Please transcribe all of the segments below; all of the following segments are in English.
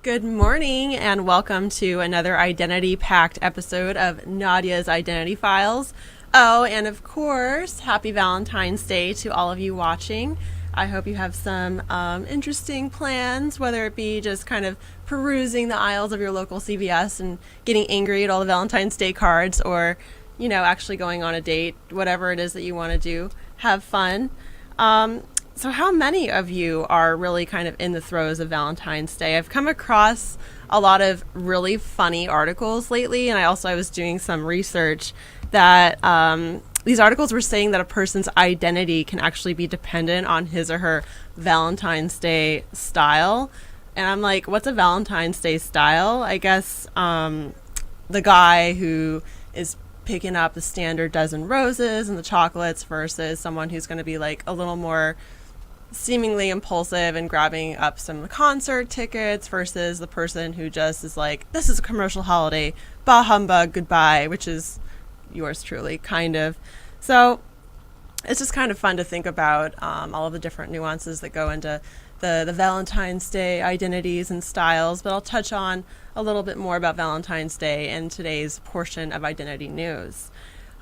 Good morning and welcome to another identity-packed episode of Nadya's Identity Files. Oh, and of course, happy Valentine's Day to all of you watching. I hope you have some interesting plans, whether it be just kind of perusing the aisles of your local CVS and getting angry at all the Valentine's Day cards, or, actually going on a date, whatever it is that you want to do. Have fun. So how many of you are really kind of in the throes of Valentine's Day? I've come across a lot of really funny articles lately, and I was doing some research that these articles were saying that a person's identity can actually be dependent on his or her Valentine's Day style. And I'm like, what's a Valentine's Day style? I guess the guy who is picking up the standard dozen roses and the chocolates versus someone who's going to be like a little more seemingly impulsive and grabbing up some concert tickets versus the person who just is like, this is a commercial holiday, bah humbug, goodbye, which is yours truly, kind of. So it's just kind of fun to think about all of the different nuances that go into the Valentine's Day identities and styles, but I'll touch on a little bit more about Valentine's Day in today's portion of Identity News.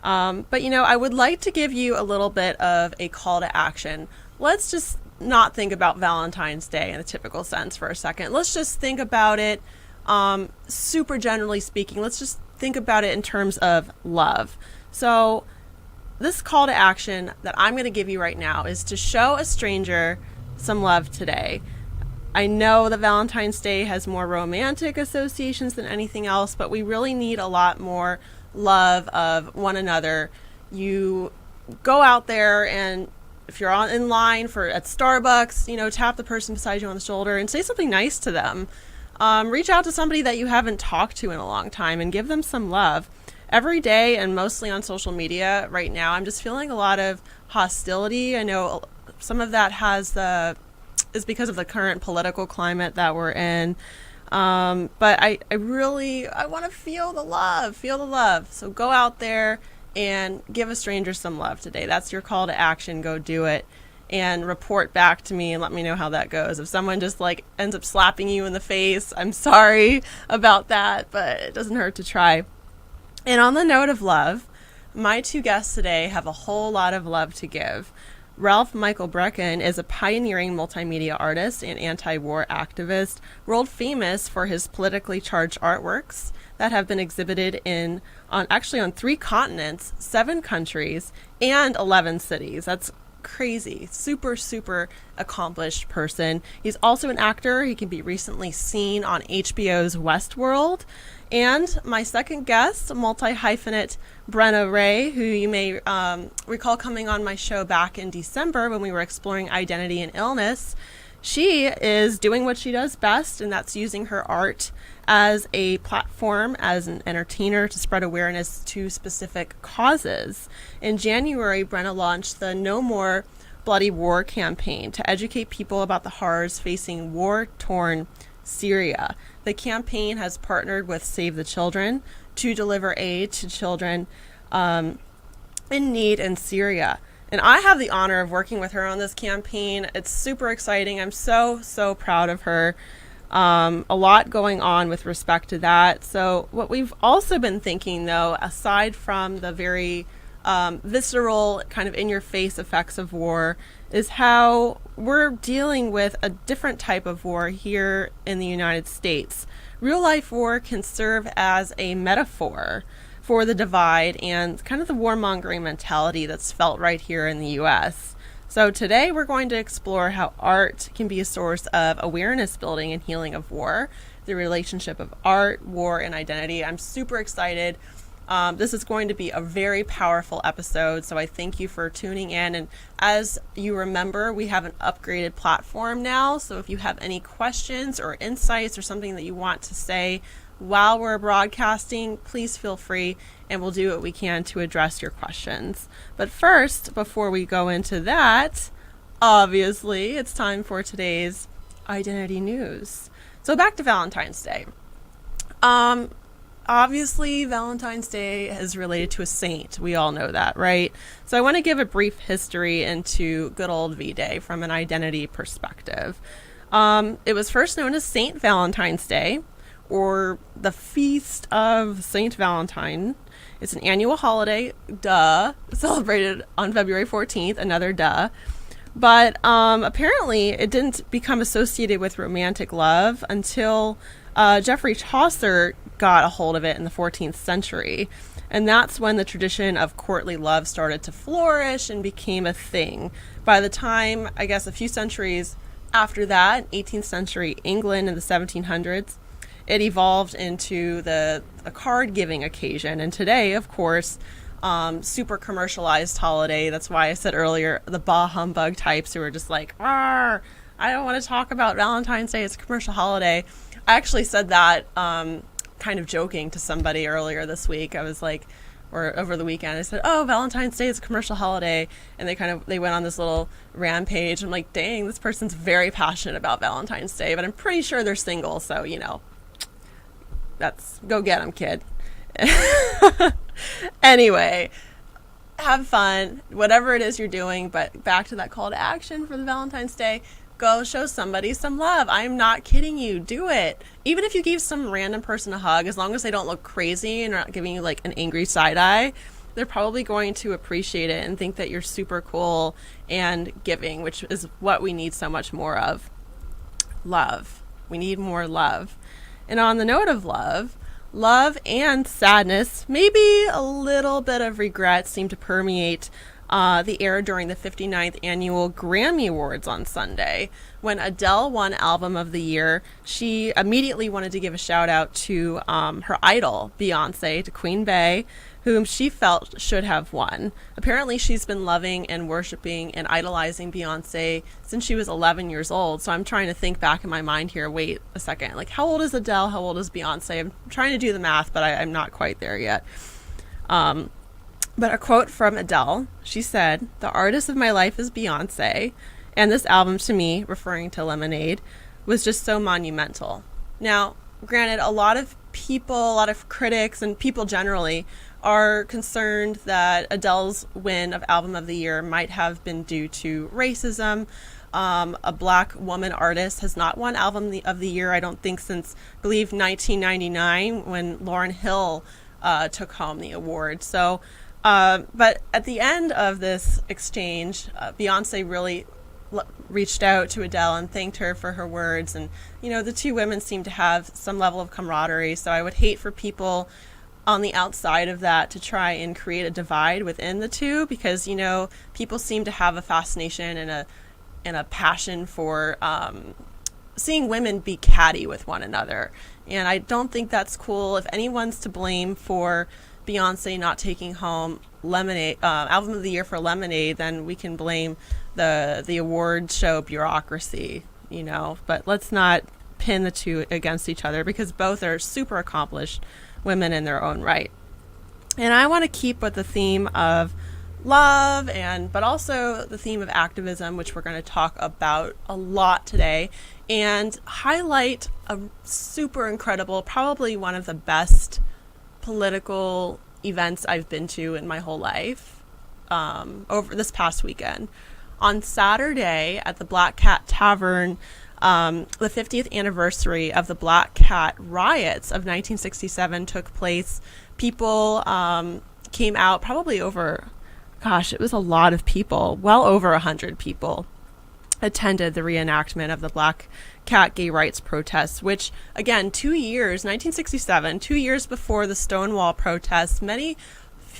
But I would like to give you a little bit of a call to action. Let's just not think about Valentine's Day in a typical sense for a second. Let's just think about it super generally speaking. Let's just think about it in terms of love. So this call to action that I'm going to give you right now is to show a stranger some love today. I know that Valentine's Day has more romantic associations than anything else, but we really need a lot more love of one another. You go out there and if you're in line at Starbucks, tap the person beside you on the shoulder and say something nice to them. Reach out to somebody that you haven't talked to in a long time and give them some love. Every day, and mostly on social media right now, I'm just feeling a lot of hostility. I know some of that is because of the current political climate that we're in. But I want to feel the love. So go out there and give a stranger some love today. That's your call to action. Go do it and report back to me and let me know how that goes. If someone just ends up slapping you in the face, I'm sorry about that, but it doesn't hurt to try. And on the note of love, my two guests today have a whole lot of love to give. Ralph Michael Brecken is a pioneering multimedia artist and anti-war activist, world famous for his politically charged artworks that have been exhibited on 3 continents, 7 countries, and 11 cities. That's crazy. Super, super accomplished person. He's also an actor. He can be recently seen on HBO's Westworld. And my second guest, multi-hyphenate Brenna Ray, who you may recall coming on my show back in December when we were exploring identity and illness. She is doing what she does best, and that's using her art as a platform, as an entertainer, to spread awareness to specific causes. In January, Brenna launched the No More Bloody War campaign to educate people about the horrors facing war-torn Syria. The campaign has partnered with Save the Children to deliver aid to children in need in Syria. And I have the honor of working with her on this campaign. It's super exciting. I'm so, so proud of her. A lot going on with respect to that. So what we've also been thinking, though, aside from the very visceral kind of in-your-face effects of war, is how we're dealing with a different type of war here in the United States. Real-life war can serve as a metaphor for the divide and kind of the warmongering mentality that's felt right here in the U.S. So today we're going to explore how art can be a source of awareness building and healing of war, the relationship of art, war, and identity. I'm super excited. This is going to be a very powerful episode, so I thank you for tuning in. And as you remember, we have an upgraded platform now, so if you have any questions or insights or something that you want to say while we're broadcasting, please feel free, and we'll do what we can to address your questions. But first, before we go into that, obviously, it's time for today's Identity News. So back to Valentine's Day. Obviously, Valentine's Day is related to a saint. We all know that, right? So I want to give a brief history into good old V-Day from an identity perspective. It was first known as St. Valentine's Day, or the Feast of St. Valentine. It's an annual holiday, celebrated on February 14th, another duh. But apparently it didn't become associated with romantic love until Geoffrey Chaucer got a hold of it in the 14th century. And that's when the tradition of courtly love started to flourish and became a thing. By the time, I guess, a few centuries after that, 18th century England in the 1700s, it evolved into a card-giving occasion. And today, of course, super commercialized holiday. That's why I said earlier, the bah humbug types who are just like, I don't want to talk about Valentine's Day. It's a commercial holiday. I actually said that kind of joking to somebody earlier this week. I was like, or over the weekend, I said, oh, Valentine's Day is a commercial holiday. And they went on this little rampage. I'm like, dang, this person's very passionate about Valentine's Day, but I'm pretty sure they're single. So, go get them, kid. Anyway, have fun, whatever it is you're doing, but back to that call to action for the Valentine's Day. Go show somebody some love. I'm not kidding you. Do it. Even if you give some random person a hug, as long as they don't look crazy and are not giving you like an angry side eye, they're probably going to appreciate it and think that you're super cool and giving, which is what we need so much more of. Love. We need more love. And on the note of love and sadness, maybe a little bit of regret seem to permeate the air during the 59th annual Grammy Awards on Sunday. When Adele won Album of the Year, she immediately wanted to give a shout out to her idol, Beyonce, to Queen Bey, whom she felt should have won. Apparently, she's been loving and worshiping and idolizing Beyonce since she was 11 years old. So I'm trying to think back in my mind here. Wait a second. Like, how old is Adele? How old is Beyonce? I'm trying to do the math, but I'm not quite there yet. But a quote from Adele, she said, "The artist of my life is Beyonce, and this album to me," referring to Lemonade, "was just so monumental." Now, granted, a lot of people, a lot of critics, and people generally are concerned that Adele's win of Album of the Year might have been due to racism. A black woman artist has not won Album of the Year, I don't think, since, I believe, 1999, when Lauryn Hill took home the award. So, but at the end of this exchange, Beyonce really reached out to Adele and thanked her for her words. And, the two women seem to have some level of camaraderie. So I would hate for people on the outside of that to try and create a divide within the two, because, people seem to have a fascination and a passion for seeing women be catty with one another. And I don't think that's cool. If anyone's to blame for Beyonce not taking home Lemonade, Album of the Year for Lemonade, then we can blame the award show bureaucracy, but let's not pin the two against each other, because both are super accomplished women in their own right. And I want to keep with the theme of love, but also the theme of activism, which we're going to talk about a lot today, and highlight a super incredible, probably one of the best political events I've been to in my whole life, over this past weekend. On Saturday at the Black Cat Tavern, the 50th anniversary of the Black Cat riots of 1967 took place. People came out, probably over, it was a lot of people, well over 100 people attended the reenactment of the Black Cat gay rights protests, which, again, 2 years, 1967, 2 years before the Stonewall protests.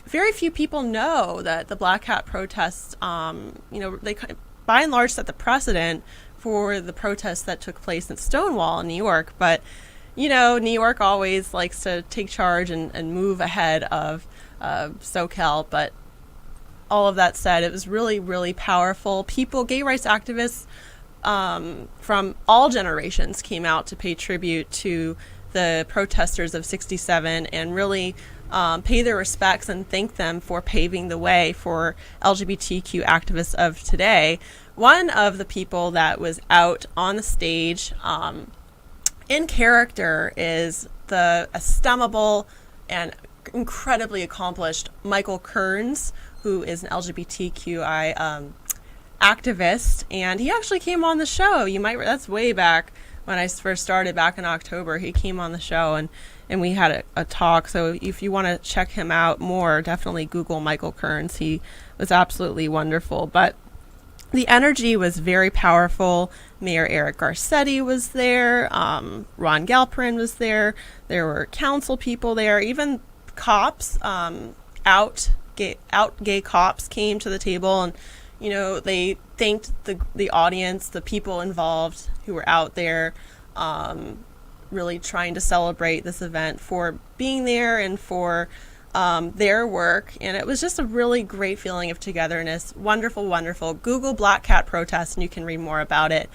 Very few people know that the Black Cat protests, they by and large set the precedent for the protests that took place at Stonewall in New York. But, New York always likes to take charge and move ahead of SoCal. But all of that said, it was really, really powerful. People, gay rights activists from all generations came out to pay tribute to the protesters of 67 and really pay their respects and thank them for paving the way for LGBTQ activists of today. One of the people that was out on the stage in character is the estimable and incredibly accomplished Michael Kearns, who is an LGBTQI activist, and he actually came on the show. That's way back when I first started back in October. He came on the show, and we had a talk. So if you want to check him out more, definitely Google Michael Kearns. He was absolutely wonderful. But the energy was very powerful. Mayor Eric Garcetti was there. Ron Galperin was there. There were council people there. Even cops, gay cops came to the table, and they thanked the audience, the people involved who were out there, really trying to celebrate this event for being there and for their work. And it was just a really great feeling of togetherness. Wonderful, wonderful. Google Black Cat Protest and you can read more about it.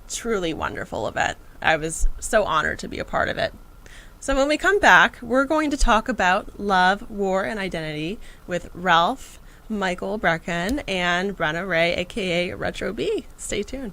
Truly wonderful event. I was so honored to be a part of it. So when we come back, we're going to talk about love, war, and identity with Ralph Michael Brecken and Brenna Ray, aka Retro B. Stay tuned.